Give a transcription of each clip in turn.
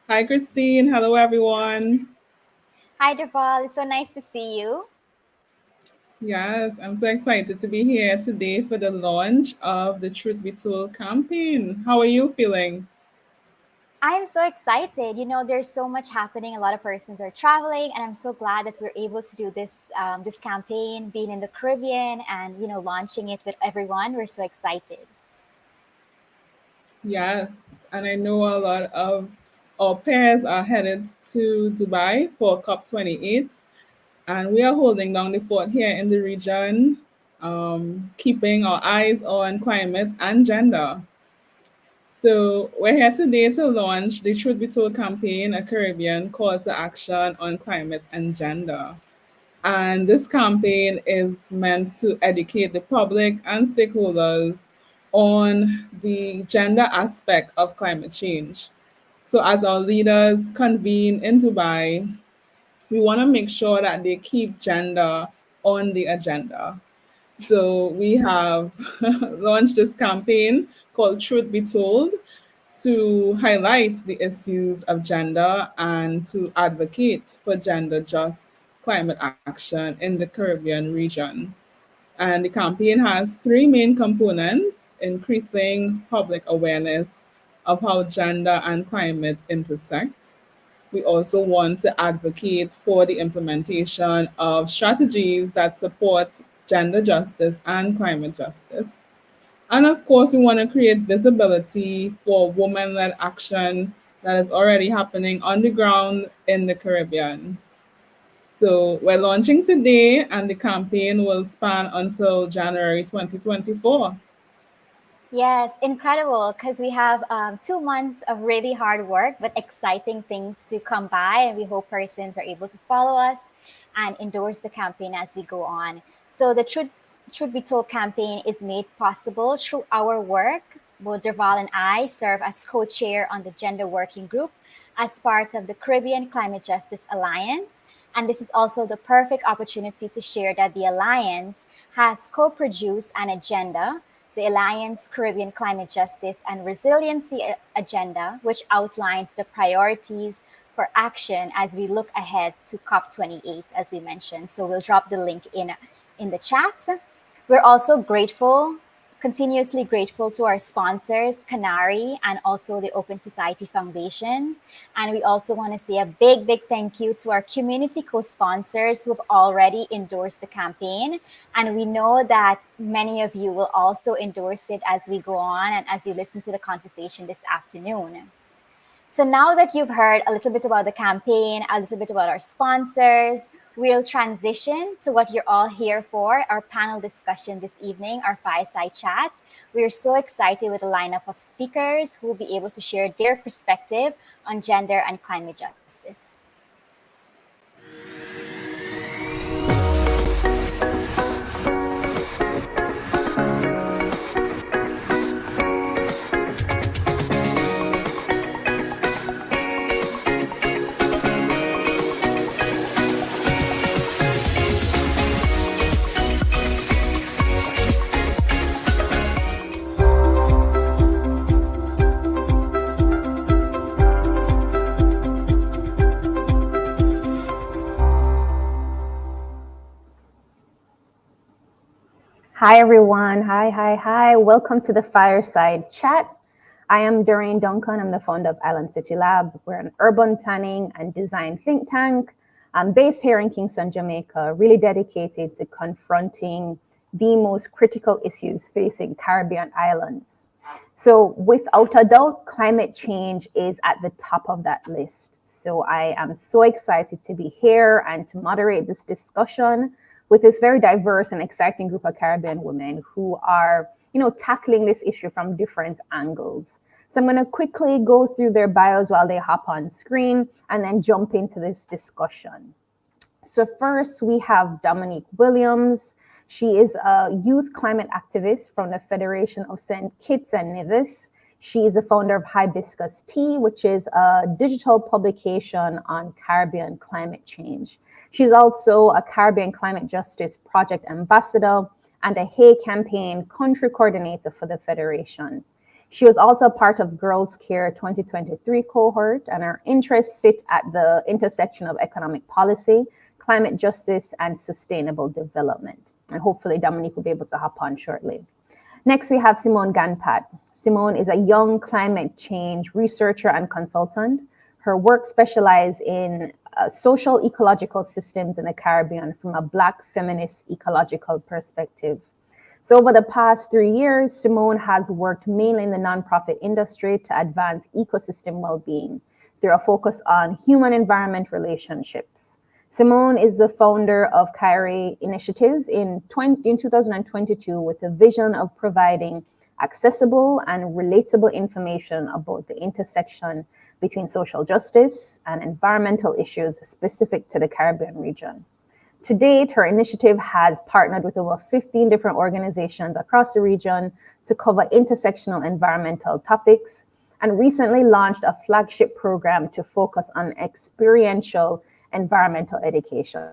Hi, Christine. Hello, everyone. Hi, Deval. It's so nice to see you. Yes, I'm so excited to be here today for the launch of the Truth Be Told campaign. How are you feeling? I'm so excited. There's so much happening. A lot of persons are traveling, and I'm so glad that we're able to do this campaign, being in the Caribbean, and launching it with everyone. We're so excited. Yes, and I know a lot of our pairs are headed to Dubai for COP28, and we are holding down the fort here in the region, keeping our eyes on climate and gender. So we're here today to launch the Truth Be Told campaign, a Caribbean call to action on climate and gender. And this campaign is meant to educate the public and stakeholders on the gender aspect of climate change. So as our leaders convene in Dubai, we want to make sure that they keep gender on the agenda. So we have launched this campaign called Truth Be Told to highlight the issues of gender and to advocate for gender just climate action in the Caribbean region. And the campaign has three main components: increasing public awareness of how gender and climate intersect. We also want to advocate for the implementation of strategies that support gender justice and climate justice. And of course, we want to create visibility for women led action that is already happening on the ground in the Caribbean. So we're launching today, and the campaign will span until January 2024. Yes, incredible because we have 2 months of really hard work, but exciting things to come by. And we hope persons are able to follow us and endorse the campaign as we go on. So, the Truth Be Told campaign is made possible through our work. Both Derval and I serve as co chair on the Gender Working Group as part of the Caribbean Climate Justice Alliance. And this is also the perfect opportunity to share that the Alliance has co produced an agenda, the Alliance Caribbean Climate Justice and Resiliency Agenda, which outlines the priorities for action as we look ahead to COP28, as we mentioned. So we'll drop the link in the chat. We're also continuously grateful to our sponsors, Canary, and also the Open Society Foundation. And we also want to say a big, big thank you to our community co-sponsors who've already endorsed the campaign. And we know that many of you will also endorse it as we go on and as you listen to the conversation this afternoon. So now that you've heard a little bit about the campaign, a little bit about our sponsors, we'll transition to what you're all here for, our panel discussion this evening, our fireside chat. We're so excited with a lineup of speakers who will be able to share their perspective on gender and climate justice. Hi, everyone. Hi. Welcome to the Fireside Chat. I am Doreen Duncan. I'm the founder of Island City Lab. We're an urban planning and design think tank. I'm based here in Kingston, Jamaica, really dedicated to confronting the most critical issues facing Caribbean islands. So without a doubt, climate change is at the top of that list. So I am so excited to be here and to moderate this discussion with this very diverse and exciting group of Caribbean women who are, tackling this issue from different angles. So I'm going to quickly go through their bios while they hop on screen and then jump into this discussion. So first we have Dominique Williams. She is a youth climate activist from the Federation of St. Kitts and Nevis. She is the founder of Hibiscus Tea, which is a digital publication on Caribbean climate change. She's also a Caribbean Climate Justice Project ambassador and a Hay Campaign country coordinator for the Federation. She was also a part of Girls Care 2023 cohort, and her interests sit at the intersection of economic policy, climate justice, and sustainable development. And hopefully Dominique will be able to hop on shortly. Next, we have Simone Ganpat. Simone is a young climate change researcher and consultant. Her work specializes in social ecological systems in the Caribbean from a Black feminist ecological perspective. So over the past 3 years, Simone has worked mainly in the nonprofit industry to advance ecosystem well-being through a focus on human-environment relationships. Simone is the founder of Kyrie Initiatives in 2022 with a vision of providing accessible and relatable information about the intersection between social justice and environmental issues specific to the Caribbean region. To date, her initiative has partnered with over 15 different organizations across the region to cover intersectional environmental topics, and recently launched a flagship program to focus on experiential environmental education.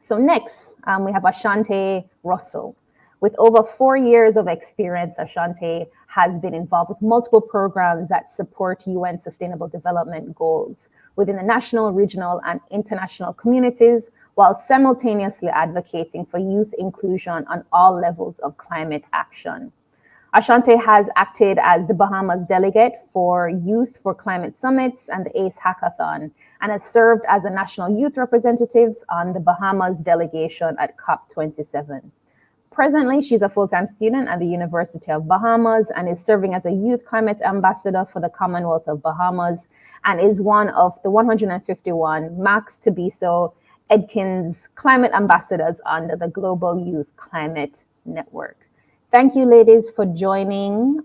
So next, we have Ashante Russell. With over 4 years of experience, Ashante has been involved with multiple programs that support UN Sustainable Development Goals within the national, regional, and international communities, while simultaneously advocating for youth inclusion on all levels of climate action. Ashante has acted as the Bahamas delegate for Youth for Climate Summits and the ACE Hackathon, and has served as a national youth representative on the Bahamas delegation at COP27. Presently, she's a full-time student at the University of Bahamas and is serving as a youth climate ambassador for the Commonwealth of Bahamas, and is one of the 151 Max Tobiso Edkins climate ambassadors under the Global Youth Climate Network. Thank you, ladies, for joining.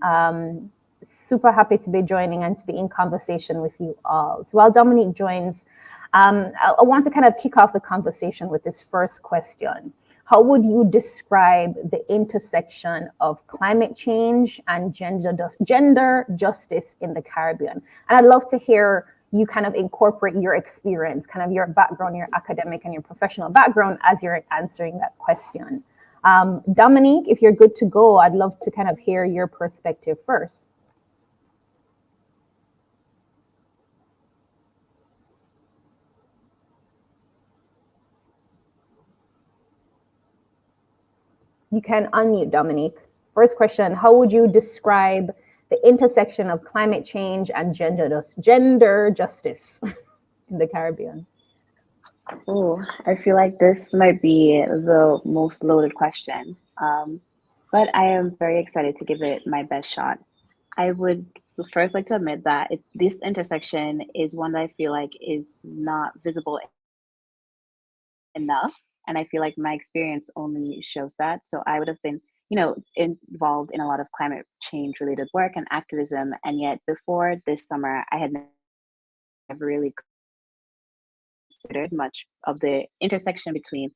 Super happy to be joining and to be in conversation with you all. So while Dominique joins, I want to kind of kick off the conversation with this first question. How would you describe the intersection of climate change and gender justice in the Caribbean? And I'd love to hear you kind of incorporate your experience, kind of your background, your academic and your professional background as you're answering that question. Dominique, if you're good to go, I'd love to kind of hear your perspective first. You can unmute, Dominique. First question, how would you describe the intersection of climate change and gender justice in the Caribbean? Oh, I feel like this might be the most loaded question, but I am very excited to give it my best shot. I would first like to admit that this intersection is one that I feel like is not visible enough, and I feel like my experience only shows that. So I would have been, involved in a lot of climate change related work and activism, and yet before this summer, I had never really considered much of the intersection between,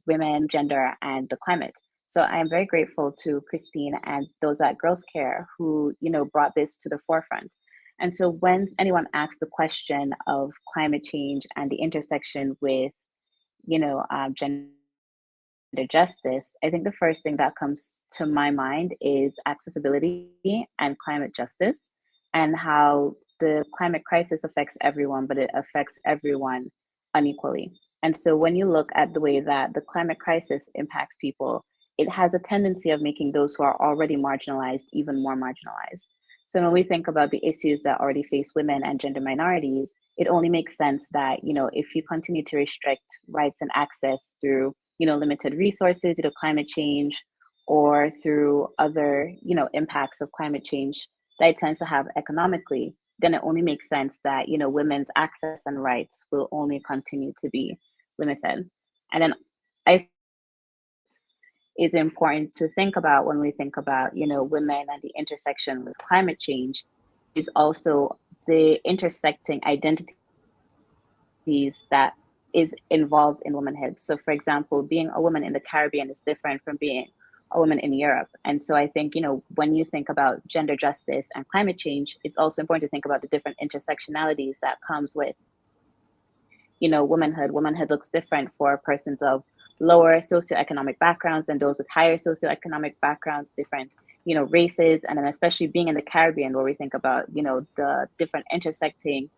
women, gender, and the climate. So I am very grateful to Christine and those at Girls Care who, brought this to the forefront. And so when anyone asks the question of climate change and the intersection with, gender justice, I think the first thing that comes to my mind is accessibility and climate justice, and how the climate crisis affects everyone, but it affects everyone unequally. And so when you look at the way that the climate crisis impacts people, it has a tendency of making those who are already marginalized even more marginalized. So when we think about the issues that already face women and gender minorities, it only makes sense that, if you continue to restrict rights and access through, limited resources due to climate change, or through other, impacts of climate change that it tends to have economically, then it only makes sense that, women's access and rights will only continue to be limited. And then I is important to think about when we think about, women and the intersection with climate change is also the intersecting identities that is involved in womanhood. So for example, being a woman in the Caribbean is different from being a woman in Europe. And so I think, when you think about gender justice and climate change, it's also important to think about the different intersectionalities that comes with, womanhood. Womanhood looks different for persons of lower socioeconomic backgrounds and those with higher socioeconomic backgrounds, different, races, and then especially being in the Caribbean, where we think about, the different intersecting,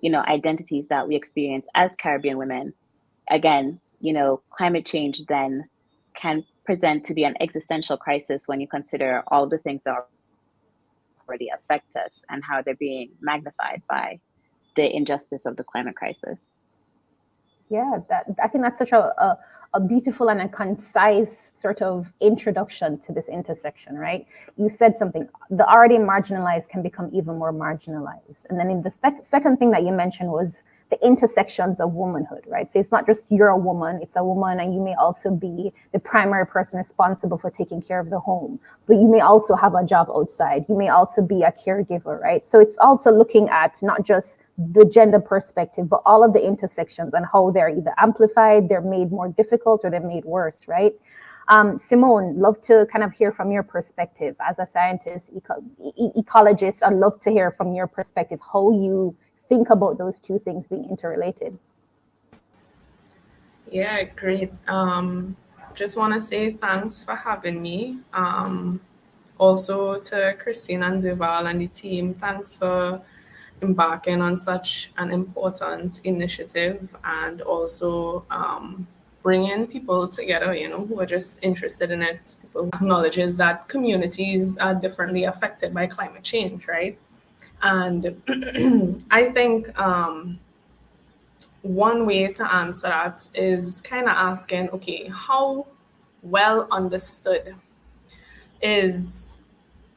identities that we experience as Caribbean women. Again, climate change then can present to be an existential crisis when you consider all the things that already affect us and how they're being magnified by the injustice of the climate crisis. Yeah, I think that's such a beautiful and a concise sort of introduction to this intersection, right? You said something, the already marginalized can become even more marginalized. And then in the second thing that you mentioned was the intersections of womanhood, right? So it's not just you're a woman, it's a woman, and you may also be the primary person responsible for taking care of the home, but you may also have a job outside. You may also be a caregiver, right? So it's also looking at not just the gender perspective, but all of the intersections and how they're either amplified, they're made more difficult, or they're made worse, right? Simone, love to kind of hear from your perspective as a scientist, ecologist. I'd love to hear from your perspective how you think about those two things being interrelated. Yeah, great. Just want to say thanks for having me. Also to Christine and Duval and the team, thanks for embarking on such an important initiative, and also bringing people together, who are just interested in it. People who acknowledges that communities are differently affected by climate change, right? And I think one way to answer that is kind of asking, okay, how well understood is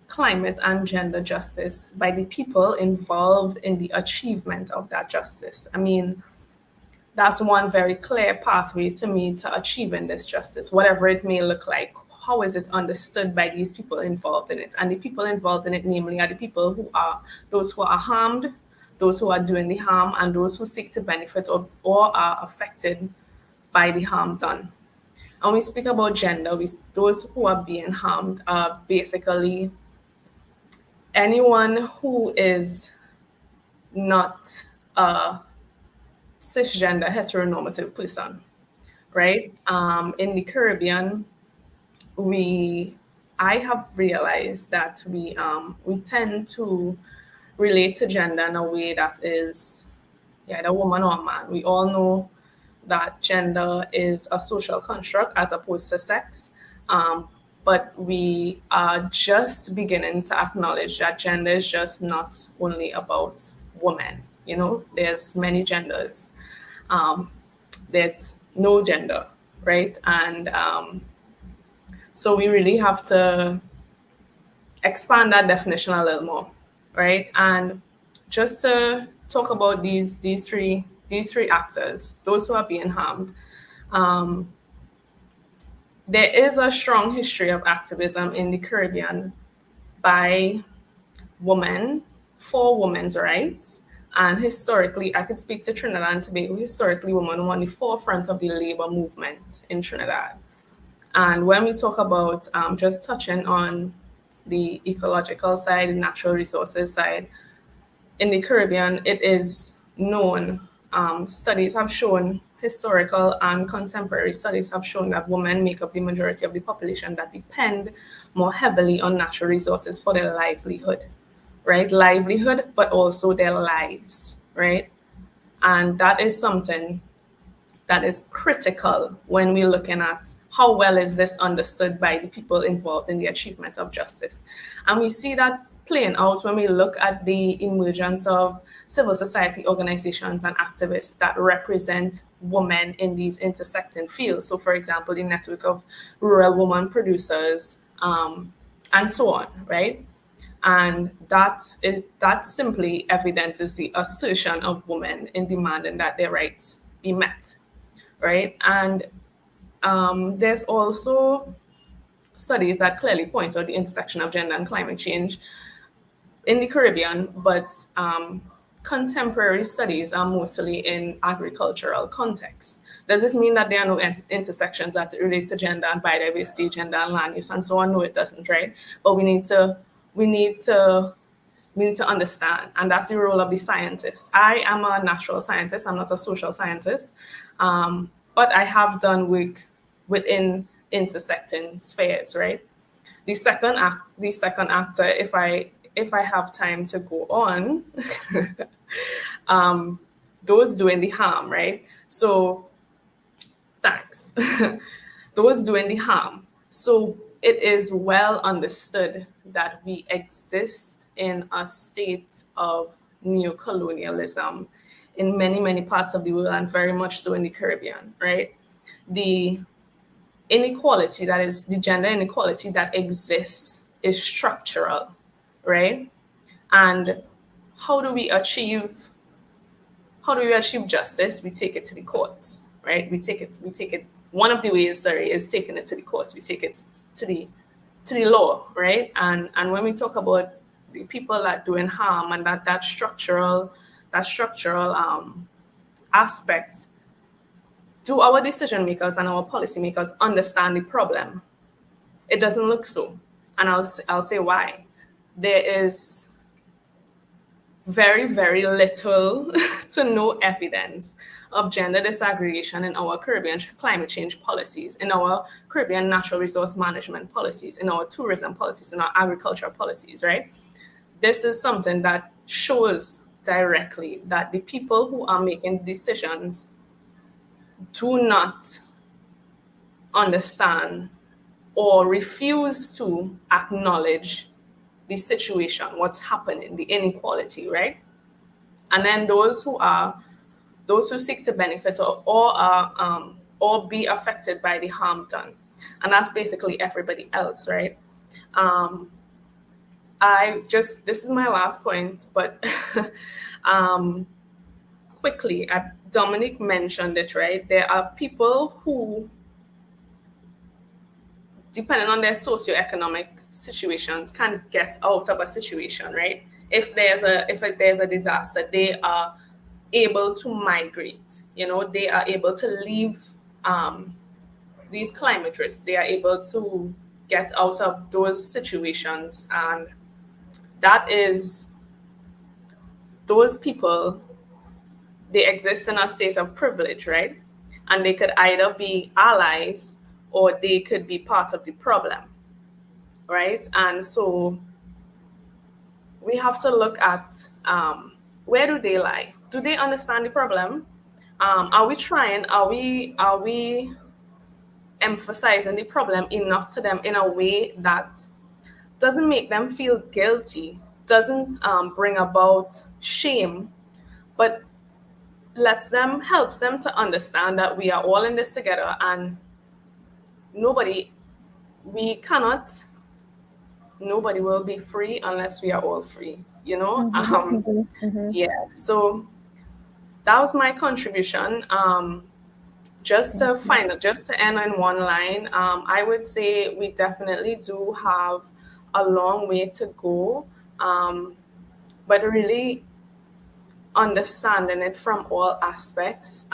climate and gender justice by the people involved in the achievement of that justice? I mean, that's one very clear pathway to me to achieving this justice, whatever it may look like. How is it understood by these people involved in it? And the people involved in it, namely, are the people who are those who are harmed, those who are doing the harm, and those who seek to benefit or are affected by the harm done. And we speak about gender, those who are being harmed are basically anyone who is not a cisgender heteronormative person, right? In the Caribbean, I have realized that we tend to relate to gender in a way that is either woman or man. We all know that gender is a social construct as opposed to sex. But we are just beginning to acknowledge that gender is just not only about women. There's many genders. There's no gender, right? And so we really have to expand that definition a little more, right? And just to talk about these three actors, those who are being harmed. There is a strong history of activism in the Caribbean by women for women's rights. And historically, I could speak to Trinidad and Tobago. Historically, women were on the forefront of the labor movement in Trinidad. And when we talk about just touching on the ecological side, the natural resources side, in the Caribbean, it is known. Studies have shown, historical and contemporary studies have shown, that women make up the majority of the population that depend more heavily on natural resources for their livelihood, right? Livelihood, but also their lives, right? And that is something that is critical when we're looking at how well is this understood by the people involved in the achievement of justice. And we see that playing out when we look at the emergence of civil society organizations and activists that represent women in these intersecting fields. So, for example, the network of rural woman producers, and so on, right? And that simply evidences the assertion of women in demanding that their rights be met, right? And there's also studies that clearly point out the intersection of gender and climate change in the Caribbean, but contemporary studies are mostly in agricultural contexts. Does this mean that there are no intersections that relate to gender and biodiversity, gender and land use, and so on? No, it doesn't, right? But we need to understand, and that's the role of the scientist. I am a natural scientist. I'm not a social scientist, but I have done work within intersecting spheres, right? The second actor, if I have time to go on, those doing the harm, right? So thanks. Those doing the harm. So it is well understood that we exist in a state of neocolonialism in many, many parts of the world, and very much so in the Caribbean, right? The inequality, that is the gender inequality that exists, is structural, right? And how do we achieve how do we achieve justice? We take it to the courts, right? We take it one of the ways, sorry, is taking it to the courts. We take it to the law, right? And when we talk about the people that doing harm, and that structural aspect, do our decision makers and our policymakers understand the problem? It doesn't look so. And I'll say why. There is very, very little to no evidence of gender disaggregation in our Caribbean climate change policies, in our Caribbean natural resource management policies, in our tourism policies, in our agriculture policies, right? This is something that shows directly that the people who are making decisions do not understand or refuse to acknowledge the situation, what's happening, the inequality, right? And then those who seek to benefit or be affected by the harm done, and that's basically everybody else, right? Um, this is my last point, but um, quickly, Dominic mentioned it, right? There are people who, depending on their socioeconomic situations, can get out of a situation, right? If there's a disaster, they are able to migrate. They are able to leave um, these climate risks. They are able to get out of those situations, and that is those people. They exist in a state of privilege, right? And they could either be allies or they could be part of the problem, right? And so we have to look at where do they lie? Do they understand the problem? Are we trying? Are we emphasizing the problem enough to them in a way that doesn't make them feel guilty, doesn't bring about shame, but helps them to understand that we are all in this together, and nobody we cannot nobody will be free unless we are all free, yeah. So that was my contribution. Just to end on one line, I would say we definitely do have a long way to go, but really understanding it from all aspects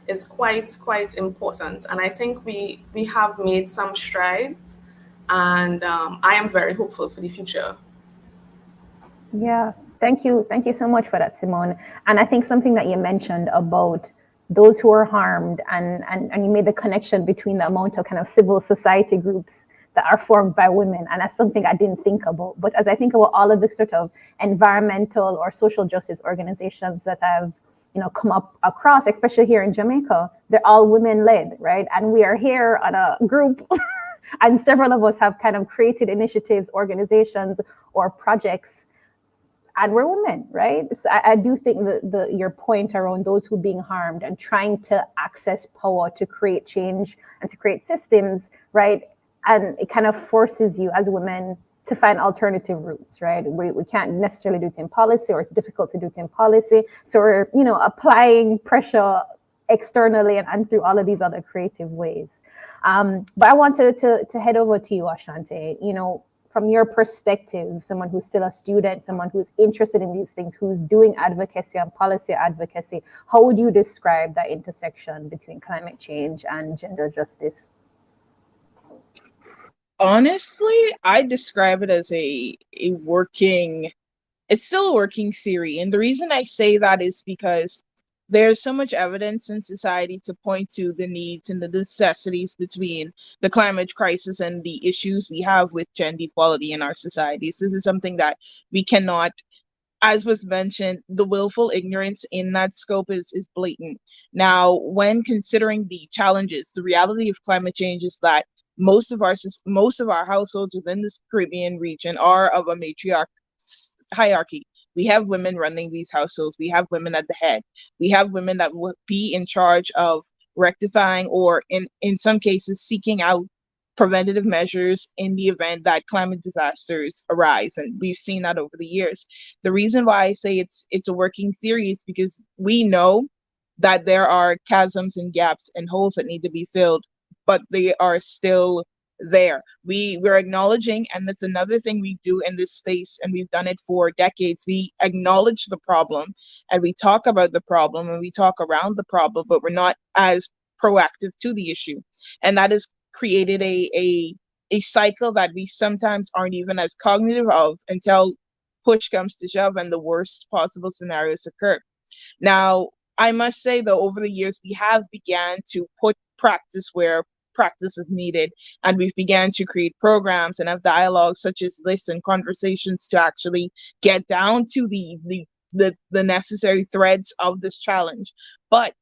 is quite important. And I think we have made some strides, and I am very hopeful for the future. Yeah, thank you. Thank you so much for that, Simone. And I think something that you mentioned about those who are harmed, and you made the connection between the amount of kind of civil society groups that are formed by women. And that's something I didn't think about. But as I think about all of the sort of environmental or social justice organizations that I've come up across, especially here in Jamaica, they're all women led, right? And we are here on a group and several of us have kind of created initiatives, organizations, or projects, and we're women, right? So I do think that your point around those who are being harmed and trying to access power to create change and to create systems, right? And it kind of forces you as women to find alternative routes, right? We can't necessarily do it in policy, or it's difficult to do it in policy. So we're, applying pressure externally and through all of these other creative ways. But I wanted to head over to you, Ashante. From your perspective, someone who's still a student, someone who's interested in these things, who's doing advocacy and policy advocacy, how would you describe that intersection between climate change and gender justice? Honestly, I describe it as it's still a working theory. And the reason I say that is because there's so much evidence in society to point to the needs and the necessities between the climate crisis and the issues we have with gender equality in our societies. This is something that we cannot, as was mentioned, the willful ignorance in that scope is blatant. Now, when considering the challenges, the reality of climate change is that most of our households within this Caribbean region are of a matriarch hierarchy. We have women running these households. We have women at the head. We have women that will be in charge of rectifying or in some cases seeking out preventative measures in the event that climate disasters arise, and we've seen that over the years. The reason why I say it's a working theory is because we know that there are chasms and gaps and holes that need to be filled, but they are still there. We're acknowledging, and that's another thing we do in this space, and we've done it for decades. We acknowledge the problem and we talk about the problem and we talk around the problem, but we're not as proactive to the issue. And that has created a cycle that we sometimes aren't even as cognitive of until push comes to shove and the worst possible scenarios occur. Now, I must say though, over the years, we have began to put practice where practice is needed, and we've began to create programs and have dialogues such as this and conversations to actually get down to the necessary threads of this challenge. But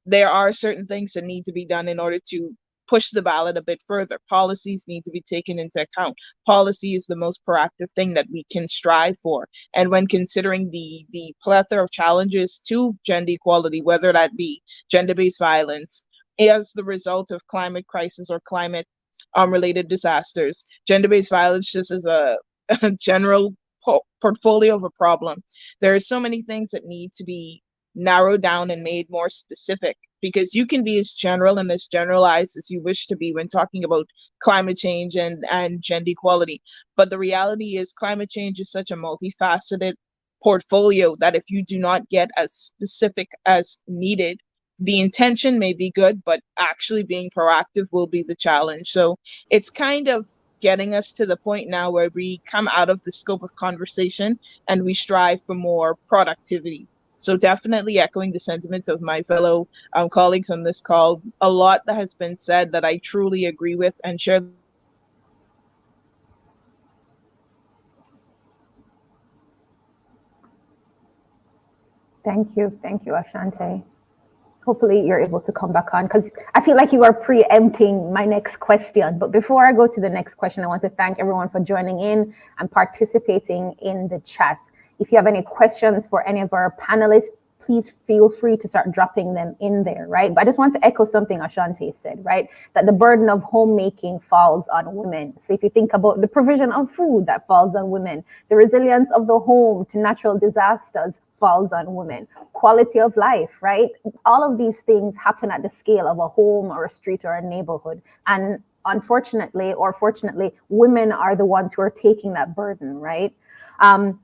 there are certain things that need to be done in order to push the ballot a bit further. Policies need to be taken into account. Policy is the most proactive thing that we can strive for. And when considering the plethora of challenges to gender equality, whether that be gender-based violence as the result of climate crisis or climate related disasters, gender-based violence just as a general portfolio of a problem. There are so many things that need to be narrowed down and made more specific, because you can be as general and as generalized as you wish to be when talking about climate change and gender equality. But the reality is climate change is such a multifaceted portfolio that if you do not get as specific as needed, the intention may be good, but actually being proactive will be the challenge. So it's kind of getting us to the point now where we come out of the scope of conversation and we strive for more productivity. So definitely echoing the sentiments of my fellow colleagues on this call, a lot that has been said that I truly agree with and share. Thank you, Ashante. Hopefully you're able to come back on, because I feel like you are preempting my next question. But before I go to the next question, I want to thank everyone for joining in and participating in the chat. If you have any questions for any of our panelists, please feel free to start dropping them in there, right? But I just want to echo something Ashante said, right? That the burden of homemaking falls on women. So if you think about the provision of food, that falls on women. The resilience of the home to natural disasters falls on women. Quality of life, right? All of these things happen at the scale of a home or a street or a neighborhood. And unfortunately or fortunately, women are the ones who are taking that burden, right?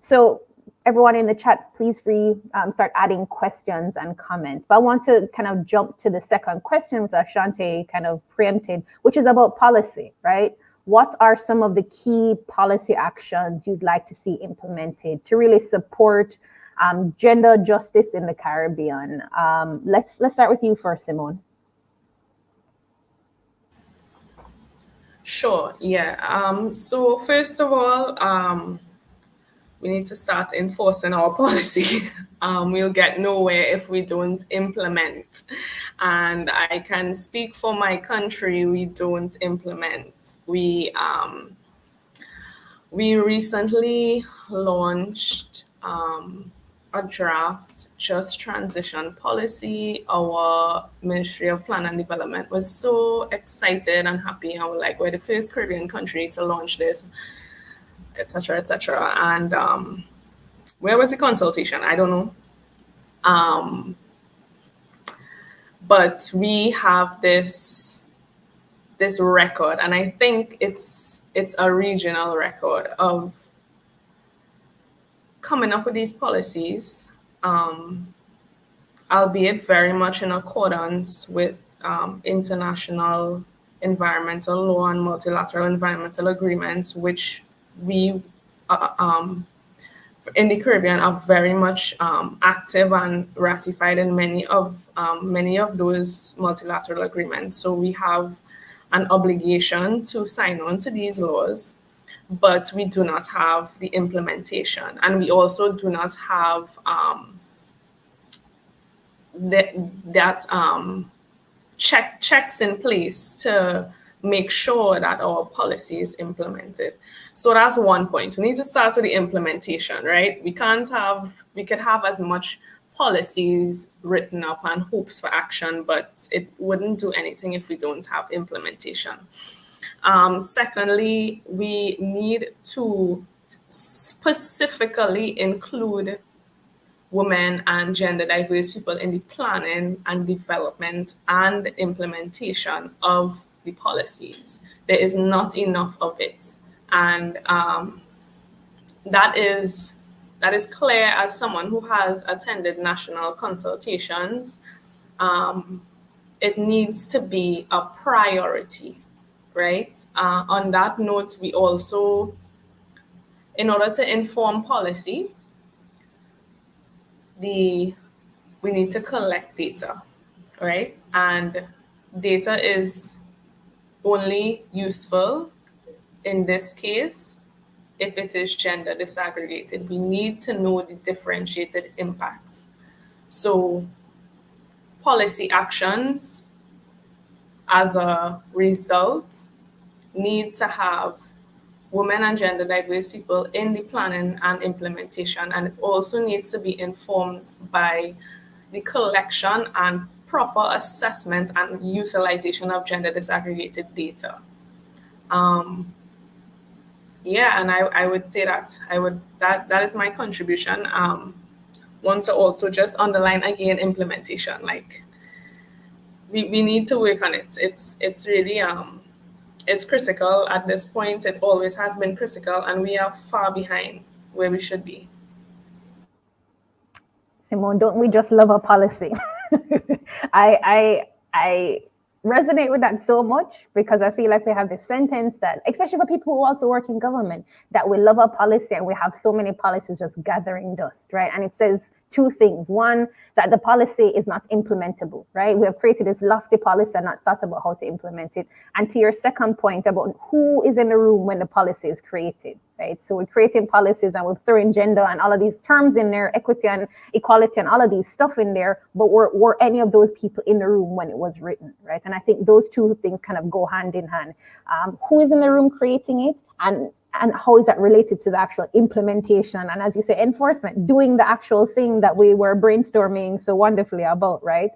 So everyone in the chat, please start adding questions and comments. But I want to kind of jump to the second question with Ashante kind of preempted, which is about policy, right? What are some of the key policy actions you'd like to see implemented to really support gender justice in the Caribbean? Let's start with you first, Simone. Sure, yeah. So first of all, we need to start enforcing our policy. We'll get nowhere if we don't implement. And I can speak for my country, we don't implement. We recently launched a draft just transition policy. Our Ministry of Plan and Development was so excited and happy, and we're like, we're the first Caribbean country to launch this, etc., etc. And where was the consultation? I don't know. But we have this record, and I think it's a regional record of coming up with these policies, albeit very much in accordance with international environmental law and multilateral environmental agreements, which we in the Caribbean are very much active and ratified in many of those multilateral agreements. So we have an obligation to sign on to these laws, but we do not have the implementation, and we also do not have that checks in place to make sure that our policy is implemented. So that's one point. We need to start with the implementation, right? We could have as much policies written up and hopes for action, but it wouldn't do anything if we don't have implementation. Secondly, we need to specifically include women and gender diverse people in the planning and development and implementation of the policies. There is not enough of it. And that is clear as someone who has attended national consultations. It needs to be a priority, right? On that note, we also, in order to inform policy, we need to collect data, right? And data is only useful in this case if it is gender disaggregated. We need to know the differentiated impacts. So policy actions as a result need to have women and gender diverse people in the planning and implementation, and it also needs to be informed by the collection and proper assessment and utilization of gender disaggregated data. Yeah, and I would say that is my contribution. Want to also just underline again implementation. Like we need to work on it. It's really it's critical at this point. It always has been critical, and we are far behind where we should be. Simone, don't we just love a policy? I resonate with that so much because I feel like we have this sentence that, especially for people who also work in government, that we love a policy and we have so many policies just gathering dust, right? And it says two things. One, that the policy is not implementable, right? We have created this lofty policy and not thought about how to implement it. And to your second point about who is in the room when the policy is created, right? So we're creating policies and we're throwing gender and all of these terms in there, equity and equality and all of these stuff in there, but were any of those people in the room when it was written, right? And I think those two things kind of go hand in hand. Who is in the room creating it, and how is that related to the actual implementation? And as you say, enforcement, doing the actual thing that we were brainstorming so wonderfully about, right?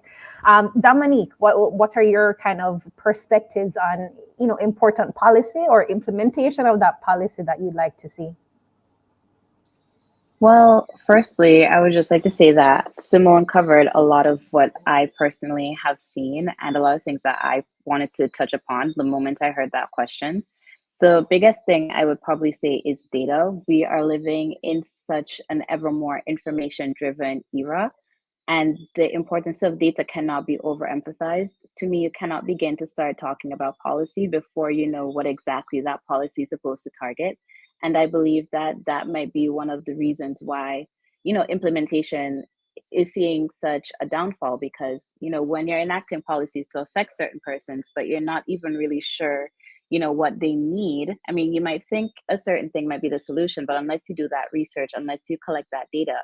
Dominique, what are your kind of perspectives on, important policy or implementation of that policy that you'd like to see? Well, firstly, I would just like to say that Simone covered a lot of what I personally have seen and a lot of things that I wanted to touch upon the moment I heard that question. The biggest thing I would probably say is data. We are living in such an ever more information driven era, and the importance of data cannot be overemphasized. To me, you cannot begin to start talking about policy before you know what exactly that policy is supposed to target. And I believe that that might be one of the reasons why, implementation is seeing such a downfall because, when you're enacting policies to affect certain persons, but you're not even really sure what they need. I mean, you might think a certain thing might be the solution, but unless you do that research, unless you collect that data,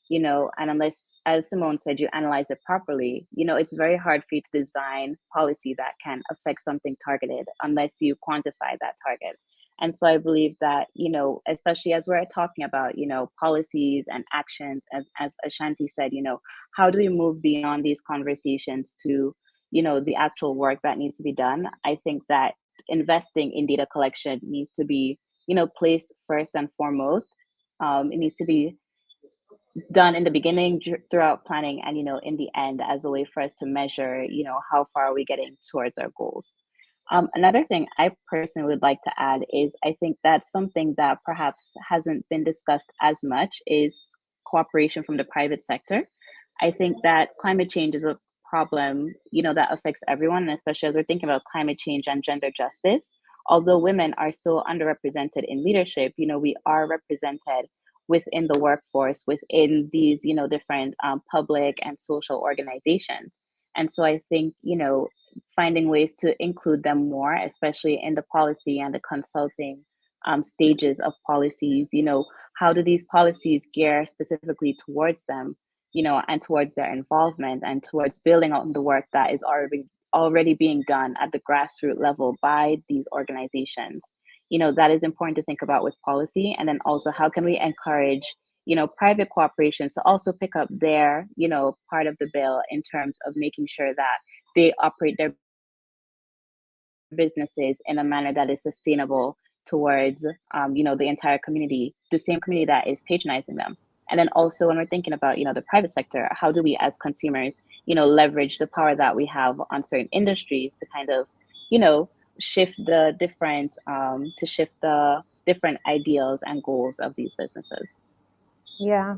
and unless, as Simone said, you analyze it properly, it's very hard for you to design policy that can affect something targeted unless you quantify that target. And so I believe that, especially as we're talking about, policies and actions, as Ashanti said, how do we move beyond these conversations to, the actual work that needs to be done? I think that investing in data collection needs to be, placed first and foremost. It needs to be done in the beginning, throughout planning, and in the end, as a way for us to measure how far are we getting towards our goals. Another thing I personally would like to add is I think that's something that perhaps hasn't been discussed as much is cooperation from the private sector. I think that climate change is a problem, that affects everyone, and especially as we're thinking about climate change and gender justice. Although women are so underrepresented in leadership, we are represented within the workforce, within these, different public and social organizations. And so I think, finding ways to include them more, especially in the policy and the consulting stages of policies, how do these policies gear specifically towards them, and towards their involvement and towards building on the work that is already being done at the grassroots level by these organizations. That is important to think about with policy. And then also, how can we encourage, private corporations to also pick up their, part of the bill in terms of making sure that they operate their businesses in a manner that is sustainable towards, the entire community, the same community that is patronizing them. And then also, when we're thinking about, the private sector, how do we as consumers, leverage the power that we have on certain industries to kind of, shift the different ideals and goals of these businesses. Yeah.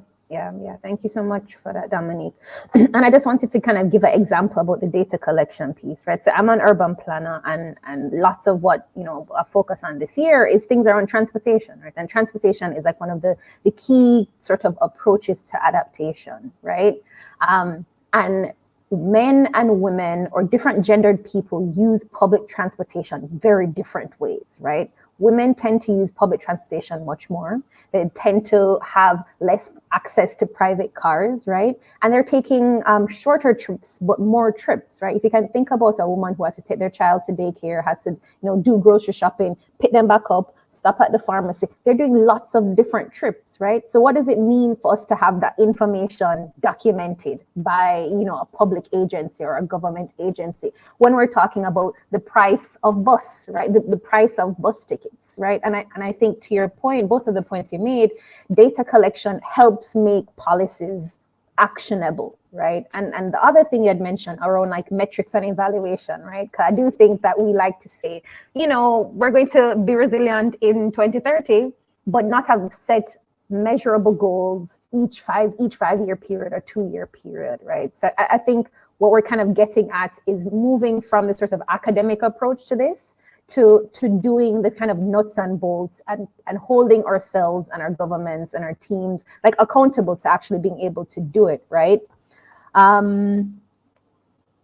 Thank you so much for that, Dominique. And I just wanted to kind of give an example about the data collection piece, right? So I'm an urban planner, and lots of what, I focus on this year is things around transportation, right? And transportation is like one of the key sort of approaches to adaptation, right? And men and women or different gendered people use public transportation very different ways, right? Women tend to use public transportation much more. They tend to have less access to private cars, right? And they're taking shorter trips, but more trips, right? If you can think about a woman who has to take their child to daycare, has to, do grocery shopping, pick them back up, stop at the pharmacy. They're doing lots of different trips, right? So what does it mean for us to have that information documented by, a public agency or a government agency when we're talking about the price of bus, right? The price of bus tickets, right? And I think to your point, both of the points you made, data collection helps make policies actionable, right? And the other thing you had mentioned around like metrics and evaluation, right? Because I do think that we like to say, we're going to be resilient in 2030, but not have set measurable goals each 5-year period or 2-year period, right? So I think what we're kind of getting at is moving from the sort of academic approach to this to doing the kind of nuts and bolts and holding ourselves and our governments and our teams like accountable to actually being able to do it, right?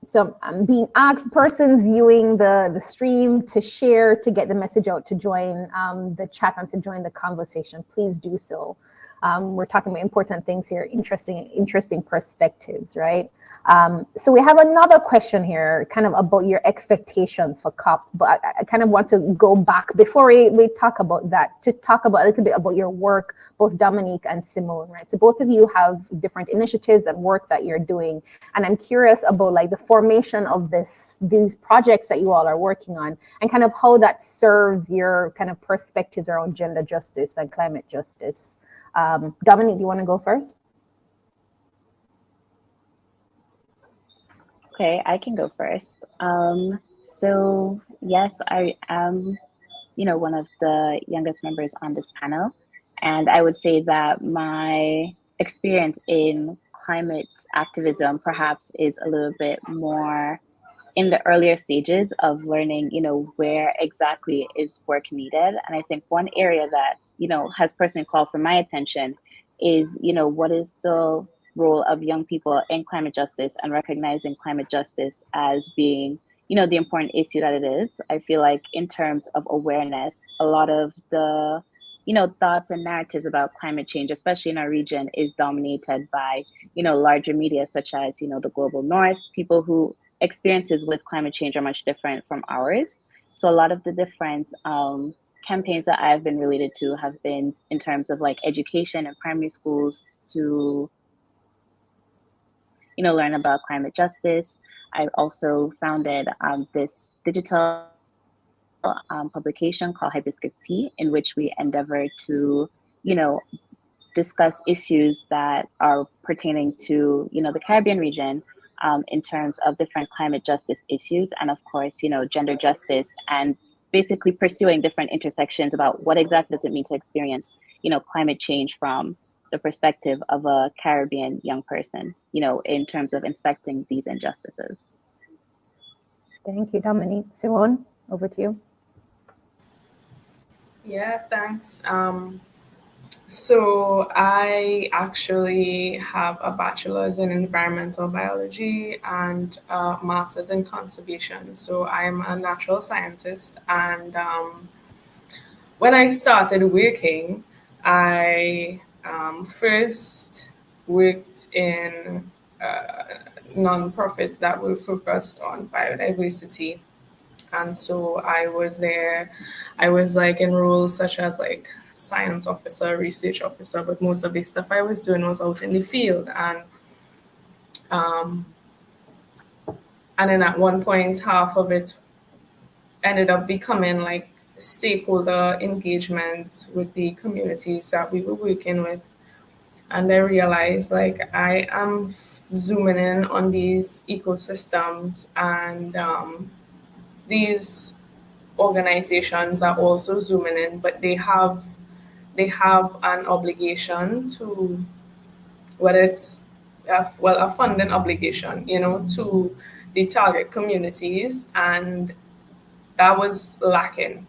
So I'm being asked persons viewing the stream to share, to get the message out, to join the chat and to join the conversation. Please do so. We're talking about important things here, interesting perspectives, right? So we have another question here kind of about your expectations for COP, but I kind of want to go back before we talk about that, to talk about a little bit about your work, both Dominique and Simone, right? So both of you have different initiatives and work that you're doing. And I'm curious about like the formation of these projects that you all are working on and kind of how that serves your kind of perspectives around gender justice and climate justice. Dominique, do you want to go first? Okay, I can go first. So yes, I am, one of the youngest members on this panel. And I would say that my experience in climate activism perhaps is a little bit more in the earlier stages of learning, where exactly is work needed. And I think one area that, has personally called for my attention is, what is the role of young people in climate justice and recognizing climate justice as being, the important issue that it is. I feel like in terms of awareness, a lot of the, thoughts and narratives about climate change, especially in our region, is dominated by, larger media such as, the global north, people who experiences with climate change are much different from ours. So a lot of the different campaigns that I've been related to have been in terms of like education in primary schools to learn about climate justice. I also founded this digital publication called Hibiscus Tea, in which we endeavor to, discuss issues that are pertaining to, the Caribbean region in terms of different climate justice issues. And of course, gender justice and basically pursuing different intersections about what exactly does it mean to experience, climate change from the perspective of a Caribbean young person, in terms of inspecting these injustices. Thank you, Dominique. Simone, over to you. Yeah, thanks. So I actually have a bachelor's in environmental biology and a master's in conservation. So I'm a natural scientist, and when I started working, I first worked in nonprofits that were focused on biodiversity. And so I was there, I was like in roles such as like science officer, research officer, but most of the stuff I was doing was out in the field. Um, and then at one point, half of it ended up becoming like stakeholder engagement with the communities that we were working with. And I realized like I am zooming in on these ecosystems, and these organizations are also zooming in, but they have an obligation to, whether it's a funding obligation, to the target communities, and that was lacking.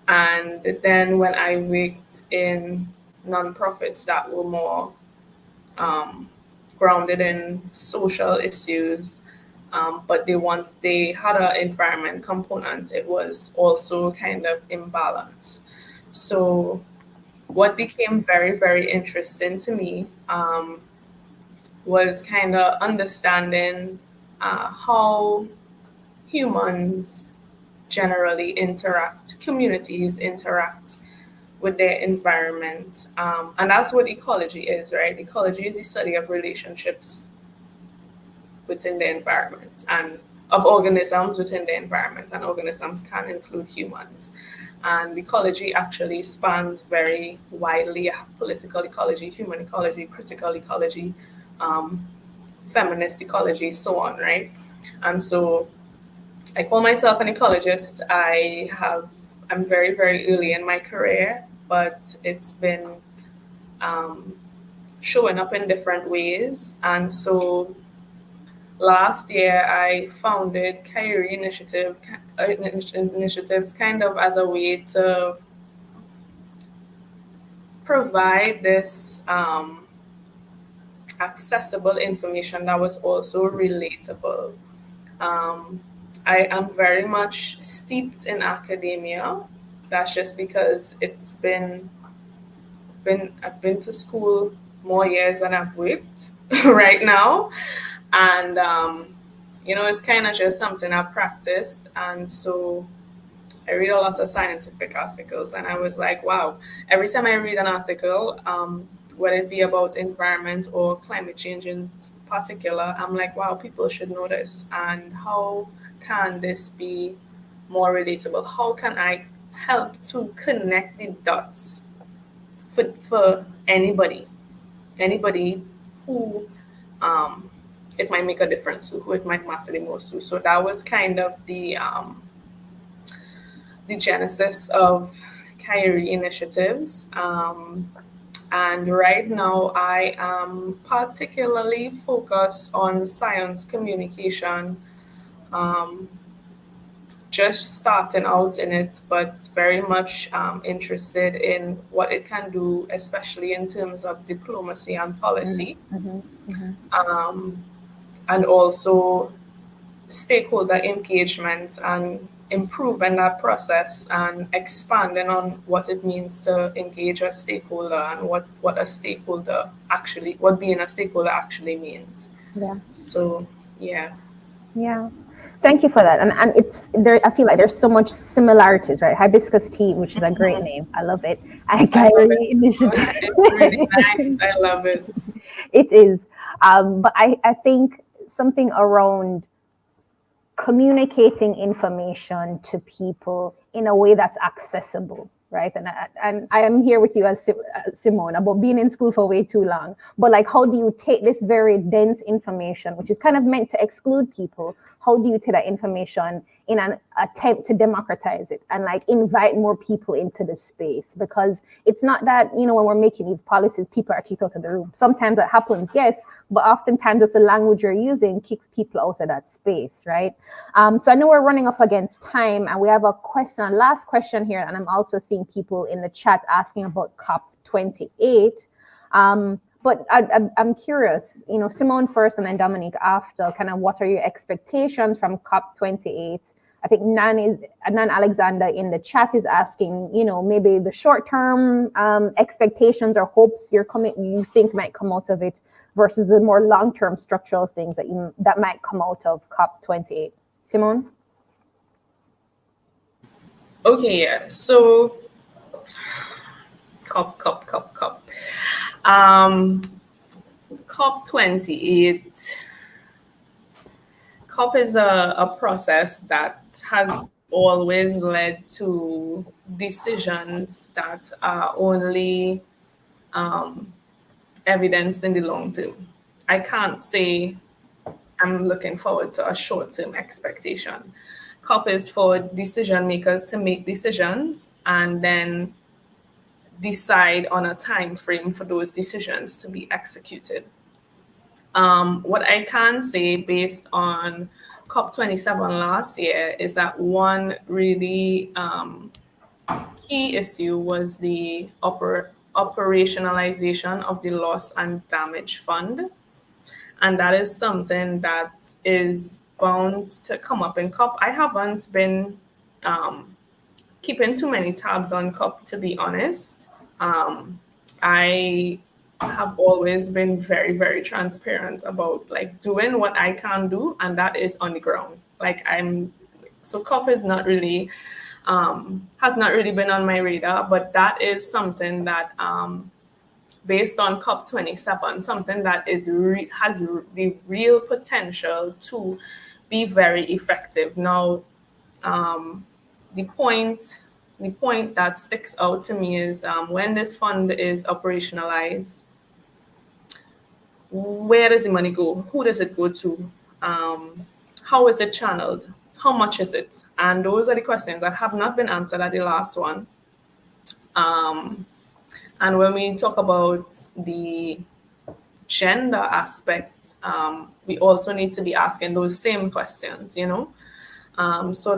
And then when I worked in nonprofits that were more um, grounded in social issues, but they had an environment component. It was also kind of imbalanced. So what became very very interesting to me was kind of understanding how humans generally interact, communities interact with their environment. And that's what ecology is, right? Ecology is the study of relationships within the environment and of organisms within the environment, and organisms can include humans. And ecology actually spans very widely. You have political ecology, human ecology, critical ecology, um, feminist ecology, so on, right? And so I call myself an ecologist. I'm very, very early in my career, but it's been um, showing up in different ways. And so last year, I founded Kyrie initiatives kind of as a way to provide this accessible information that was also relatable. Um, I am very much steeped in academia. That's just because I've been to school more years than I've worked right now, and it's kind of just something I've practiced, and so I read a lot of scientific articles, and I was like, wow, every time I read an article, whether it be about environment or climate change in particular, I'm like, wow, people should know this. And how can this be more relatable? How can I help to connect the dots for anybody who it might make a difference to, who it might matter the most to? So that was kind of the genesis of Kyrie initiatives. And right now, I am particularly focused on science communication, um, just starting out in it, but very much interested in what it can do, especially in terms of diplomacy and policy, Mm-hmm. Mm-hmm. um, and also stakeholder engagement, and improving that process and expanding on what it means to engage a stakeholder, and what a stakeholder actually, what being a stakeholder actually means. Yeah. So yeah. Yeah. Thank you for that. And it's there, I feel like there's so much similarities, right? Hibiscus tea, which is a great name. I love it. And I love Kyrie it too. initiative. It's really nice. I love it. It is. But I think something around communicating information to people in a way that's accessible, right? And I am here with you as Simone about being in school for way too long. But like, how do you take this very dense information, which is kind of meant to exclude people? How do you take that information in an attempt to democratize it and like invite more people into the space? Because it's not that, when we're making these policies, people are kicked out of the room. Sometimes that happens, yes, but oftentimes just the language you're using kicks people out of that space, right? So I know we're running up against time, and we have a last question here, and I'm also seeing people in the chat asking about COP 28. But I'm curious, Simone first and then Dominique after, kind of what are your expectations from COP28? I think Nan Alexander in the chat is asking, maybe the short term expectations or hopes you think might come out of it versus the more long term structural things that might come out of COP28. Simone? Okay, yeah. So COP. COP28. COP is a process that has always led to decisions that are only evidenced in the long term. I can't say I'm looking forward to a short term expectation. COP is for decision makers to make decisions and then decide on a time frame for those decisions to be executed. What I can say based on COP27 last year is that one really key issue was the operationalization of the loss and damage fund. And that is something that is bound to come up in COP. I haven't been keeping too many tabs on COP, to be honest. I have always been very, very transparent about like doing what I can do, and that is on the ground. So COP is not really has not really been on my radar, but that is something that based on COP27, something that has the real potential to be very effective. Now, the point that sticks out to me is when this fund is operationalized, where does the money go? Who does it go to? How is it channeled? How much is it? And those are the questions that have not been answered at the last one. And when we talk about the gender aspects, we also need to be asking those same questions, So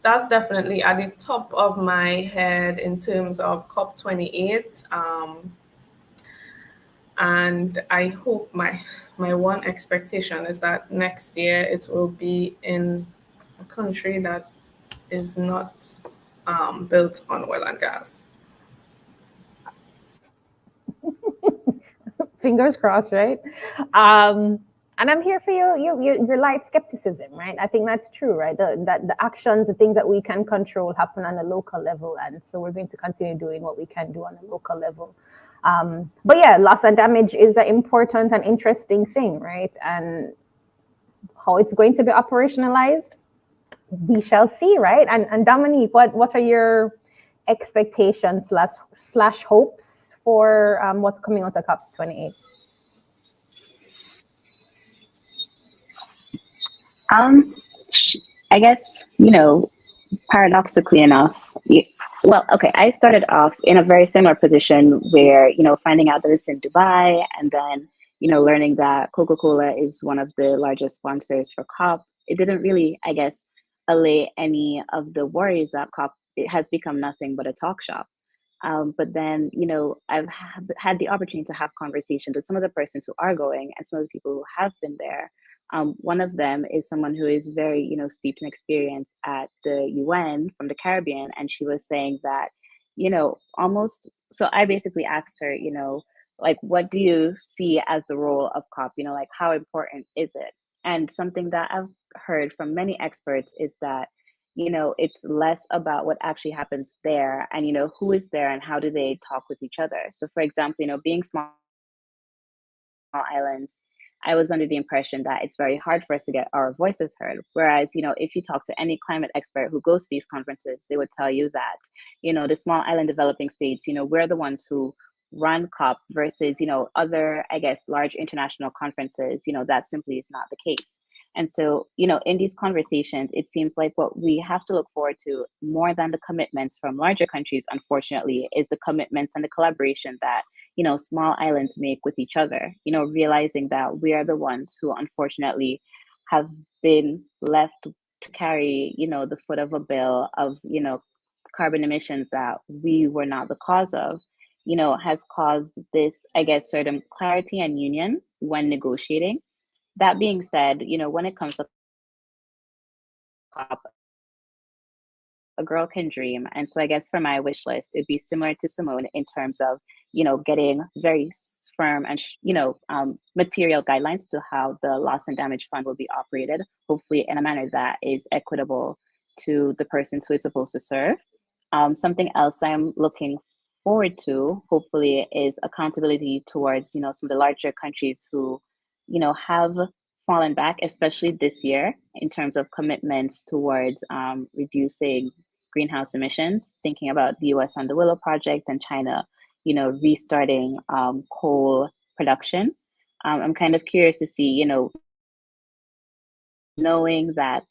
that's definitely at the top of my head in terms of COP28. And I hope my one expectation is that next year it will be in a country that is not built on oil and gas. Fingers crossed, right? And I'm here for your light skepticism, right? I think that's true, right? The actions, the things that we can control happen on a local level. And so we're going to continue doing what we can do on a local level. But yeah, loss and damage is an important and interesting thing, right? And how it's going to be operationalized, we shall see, right? And Dominique, what are your expectations slash hopes for what's coming out of COP28? I guess, paradoxically enough, well, okay, I started off in a very similar position where, finding out that it's in Dubai and then, learning that Coca-Cola is one of the largest sponsors for COP. It didn't really, I guess, allay any of the worries that COP, it has become nothing but a talk shop. But then, I've had the opportunity to have conversations with some of the persons who are going and some of the people who have been there. One of them is someone who is very, steeped in experience at the UN from the Caribbean. And she was saying that, almost, so I basically asked her, like, what do you see as the role of COP? Like, how important is it? And something that I've heard from many experts is that, it's less about what actually happens there and, who is there and how do they talk with each other. So, for example, being small islands, I was under the impression that it's very hard for us to get our voices heard. Whereas, if you talk to any climate expert who goes to these conferences, they would tell you that, the small island developing states, we're the ones who run COP versus, other, I guess, large international conferences, that simply is not the case. And so, in these conversations, it seems like what we have to look forward to more than the commitments from larger countries, unfortunately, is the commitments and the collaboration that, small islands make with each other, realizing that we are the ones who unfortunately have been left to carry, the foot of a bill of, carbon emissions that we were not the cause of. has caused this, I guess, certain clarity and union when negotiating. That being said, when it comes to COP, a girl can dream. And so I guess for my wish list, it'd be similar to Simone in terms of, getting very firm and, material guidelines to how the loss and damage fund will be operated, hopefully in a manner that is equitable to the persons who is supposed to serve. Something else I'm looking forward to, hopefully, is accountability towards, some of the larger countries who, have fallen back, especially this year, in terms of commitments towards reducing greenhouse emissions, thinking about the US and the Willow Project and China, restarting coal production. I'm kind of curious to see, knowing that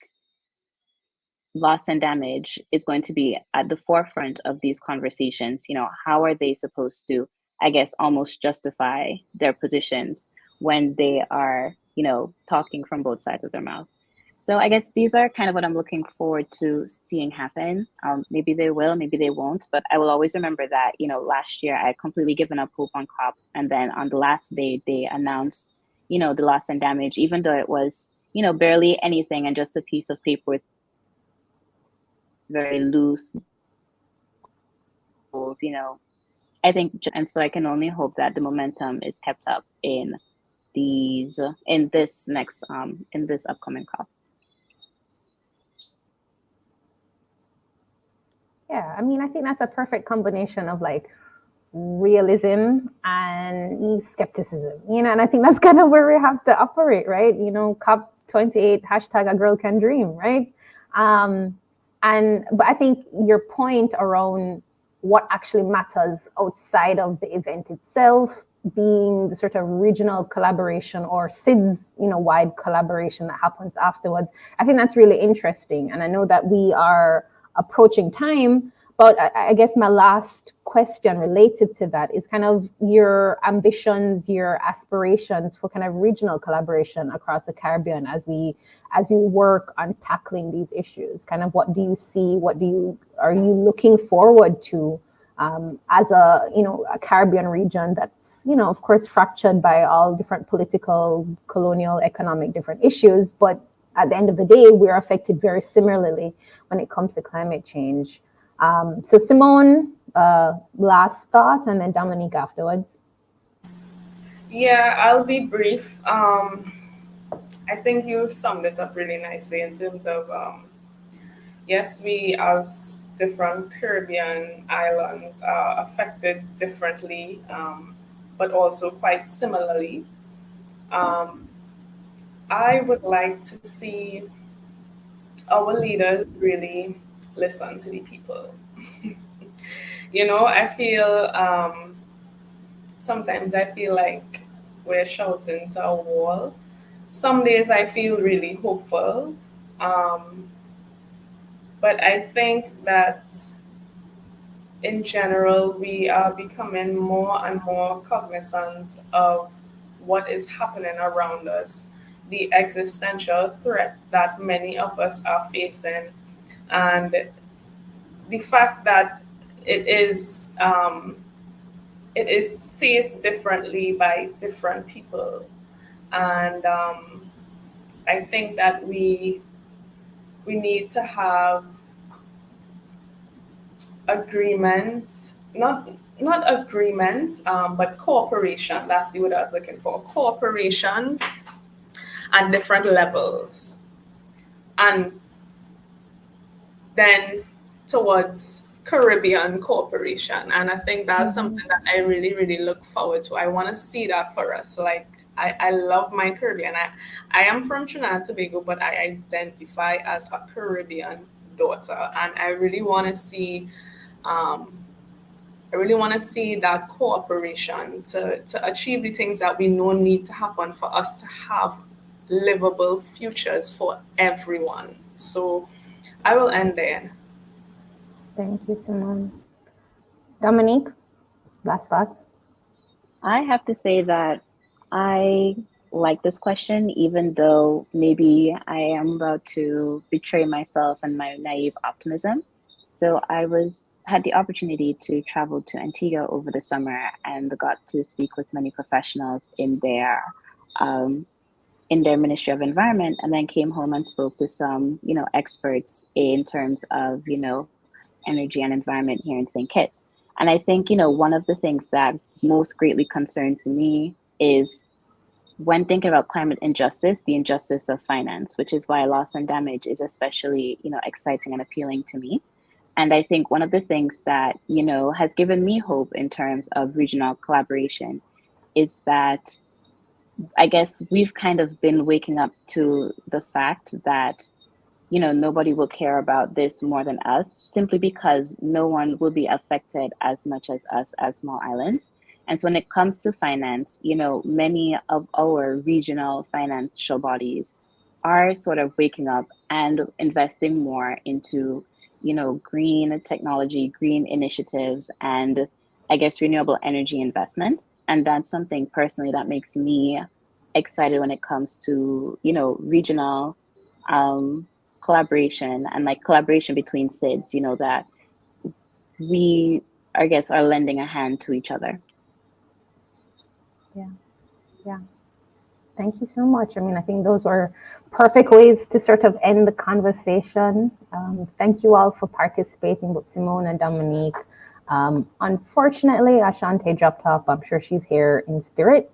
loss and damage is going to be at the forefront of these conversations, how are they supposed to, I guess, almost justify their positions when they are, talking from both sides of their mouth? So I guess these are kind of what I'm looking forward to seeing happen. Maybe they will, maybe they won't, but I will always remember that, last year I had completely given up hope on COP. And then on the last day, they announced, the loss and damage, even though it was, barely anything and just a piece of paper with very loose goals, I think, and so I can only hope that the momentum is kept up in this upcoming COP. Yeah, I mean, I think that's a perfect combination of like realism and skepticism, and I think that's kind of where we have to operate, right? COP28, hashtag a girl can dream, right? But I think your point around what actually matters outside of the event itself being the sort of regional collaboration or SIDS, wide collaboration that happens afterwards, I think that's really interesting. And I know that we are approaching time, but I guess my last question related to that is kind of your ambitions, your aspirations for kind of regional collaboration across the Caribbean as we work on tackling these issues. Kind of what do you see? Are you looking forward to as a Caribbean region that's of course fractured by all different political, colonial, economic different issues, but at the end of the day, we're affected very similarly when it comes to climate change. So Simone, last thought, and then Dominique afterwards. Yeah, I'll be brief. I think you summed it up really nicely in terms of, yes, we as different Caribbean islands are affected differently, but also quite similarly. I would like to see our leaders really listen to the people. I feel sometimes I feel like we're shouting to a wall. Some days I feel really hopeful. But I think that in general, we are becoming more and more cognizant of what is happening around us, the existential threat that many of us are facing, and the fact that it is faced differently by different people. And I think that we need to have agreement, not agreement, but cooperation. That's the word I was looking for. Cooperation at different levels, and then towards Caribbean cooperation. And I think that's something that I really, really look forward to. I want to see that for us. Like, I love my Caribbean. I am from Trinidad and Tobago, but I identify as a Caribbean daughter. And I really want to see that cooperation to achieve the things that we know need to happen for us to have livable futures for everyone. So I will end there. Thank you, Simone. Dominique, last thoughts? I have to say that I like this question, even though maybe I am about to betray myself and my naive optimism. So I was had the opportunity to travel to Antigua over the summer and got to speak with many professionals um, in their Ministry of Environment, and then came home and spoke to some, experts in terms of, energy and environment here in St. Kitts. And I think, one of the things that most greatly concerns me is when thinking about climate injustice, the injustice of finance, which is why loss and damage is especially, exciting and appealing to me. And I think one of the things that, has given me hope in terms of regional collaboration is that I guess we've kind of been waking up to the fact that, nobody will care about this more than us, simply because no one will be affected as much as us as small islands. And so when it comes to finance, many of our regional financial bodies are sort of waking up and investing more into, green technology, green initiatives, and I guess renewable energy investment. And that's something personally that makes me excited when it comes to, regional um, collaboration and like collaboration between SIDS, that we, I guess, are lending a hand to each other. Yeah, yeah. Thank you so much. I mean, I think those were perfect ways to sort of end the conversation. Thank you all for participating, both Simone and Dominique. Unfortunately, Ashante dropped off. I'm sure she's here in spirit.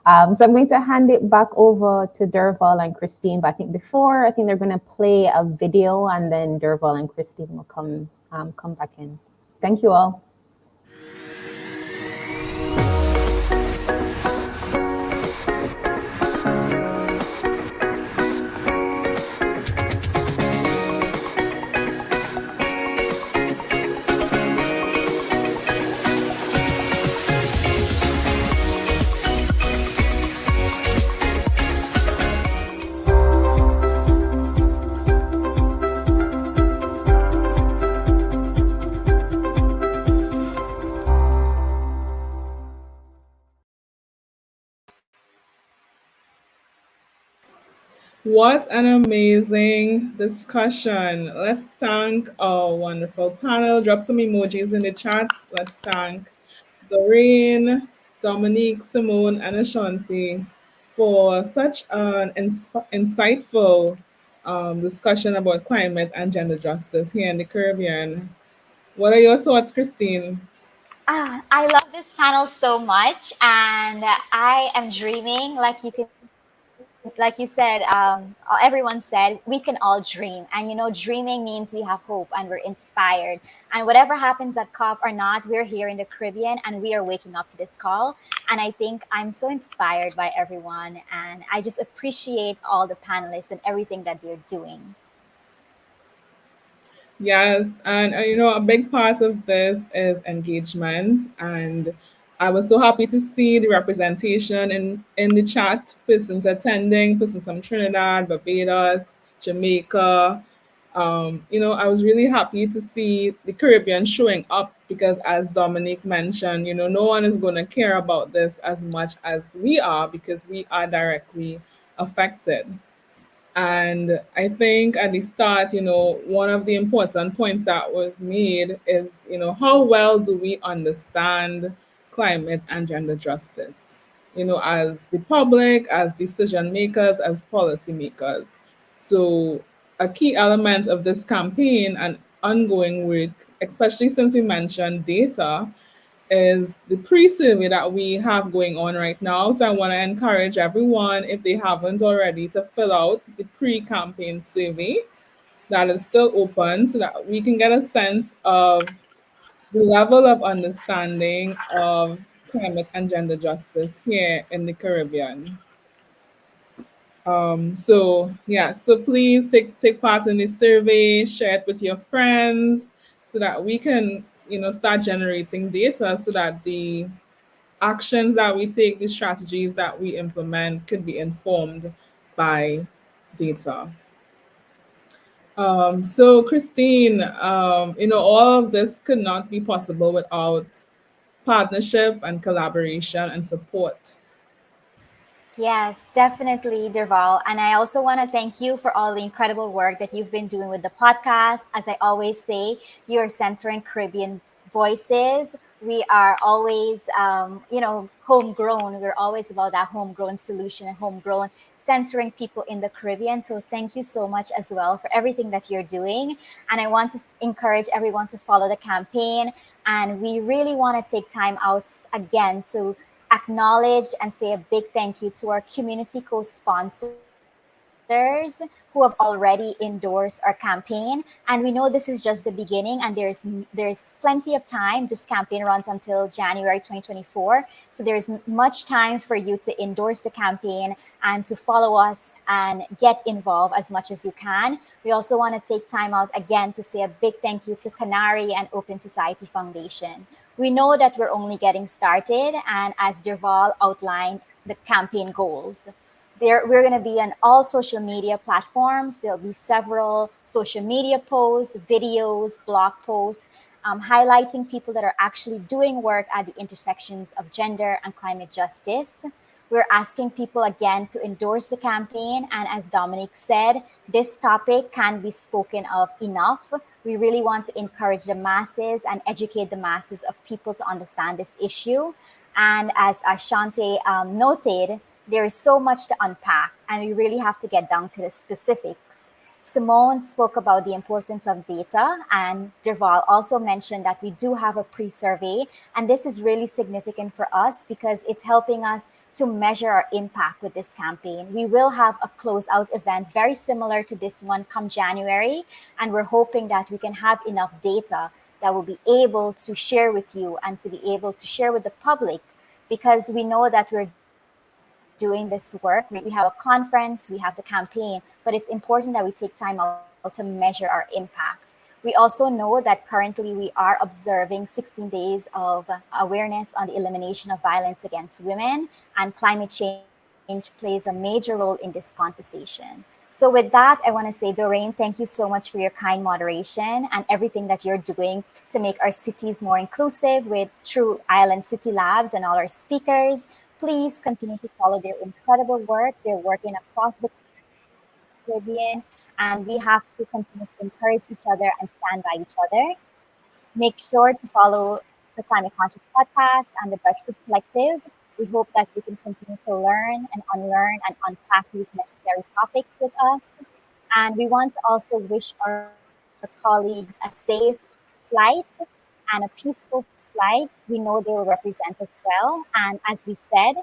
So I'm going to hand it back over to Derval and Christine. But I think they're going to play a video, and then Derval and Christine will come back in. Thank you all. What an amazing discussion. Let's thank our wonderful panel. Drop some emojis in the chat. Let's thank Doreen, Dominique, Simone, and Ashanti for such an insightful discussion about climate and gender justice here in the Caribbean. What are your thoughts, Christine? I love this panel so much, and I am dreaming. Like you said, everyone said we can all dream, and dreaming means we have hope and we're inspired. And whatever happens at COP or not, we're here in the Caribbean, and we are waking up to this call. And I think I'm so inspired by everyone, and I just appreciate all the panelists and everything that they're doing. Yes, and a big part of this is engagement, and I was so happy to see the representation in the chat. Persons attending, persons from Trinidad, Barbados, Jamaica. I was really happy to see the Caribbean showing up because, as Dominique mentioned, no one is going to care about this as much as we are because we are directly affected. And I think at the start, one of the important points that was made is, how well do we understand climate and gender justice, as the public, as decision makers, as policy makers. So a key element of this campaign and ongoing work, especially since we mentioned data, is the pre-survey that we have going on right now. So I want to encourage everyone, if they haven't already, to fill out the pre-campaign survey that is still open so that we can get a sense of the level of understanding of climate and gender justice here in the Caribbean. So please take part in this survey, share it with your friends so that we can, start generating data so that the actions that we take, the strategies that we implement could be informed by data. So Christine, all of this could not be possible without partnership and collaboration and support. Yes, definitely, Derval. And I also want to thank you for all the incredible work that you've been doing with the podcast. As I always say, you're centering Caribbean voices. We are always, homegrown. We're always about that homegrown solution and homegrown centering people in the Caribbean. So thank you so much as well for everything that you're doing. And I want to encourage everyone to follow the campaign. And we really want to take time out again to acknowledge and say a big thank you to our community co-sponsors who have already endorsed our campaign. And we know this is just the beginning, and there's plenty of time. This campaign runs until January 2024, so there's much time for you to endorse the campaign and to follow us and get involved as much as you can. We also want to take time out again to say a big thank you to Canary and Open Society Foundation. We know that we're only getting started, and as Derval outlined, the campaign goals. We're going to be on all social media platforms. There'll be several social media posts, videos, blog posts, highlighting people that are actually doing work at the intersections of gender and climate justice. We're asking people again to endorse the campaign. And as Dominic said, this topic can be spoken of enough. We really want to encourage the masses and educate the masses of people to understand this issue. And as Ashante noted, there is so much to unpack, and we really have to get down to the specifics. Simone spoke about the importance of data, and Derval also mentioned that we do have a pre survey. And this is really significant for us because it's helping us to measure our impact with this campaign. We will have a closeout event very similar to this one come January, and we're hoping that we can have enough data that we'll be able to share with you and to be able to share with the public, because we know that we're doing this work. We have a conference, we have the campaign, but it's important that we take time out to measure our impact. We also know that currently we are observing 16 days of awareness on the elimination of violence against women, and climate change plays a major role in this conversation. So, with that, I want to say, Doreen, thank you so much for your kind moderation and everything that you're doing to make our cities more inclusive with True Island City Labs and all our speakers. Please continue to follow their incredible work. They're working across the Caribbean, and we have to continue to encourage each other and stand by each other. Make sure to follow the Climate Conscious Podcast and the Breadfruit Collective. We hope that you can continue to learn and unlearn and unpack these necessary topics with us. And we want to also wish our colleagues a safe flight and a peaceful flight. We know they will represent us well. And as we said,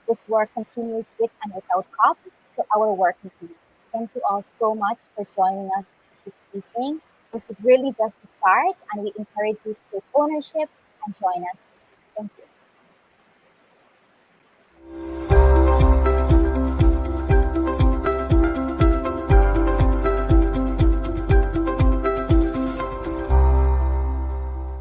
this work continues with and without COP, so our work continues. Thank you all so much for joining us this evening. This is really just the start, and we encourage you to take ownership and join us. Thank you.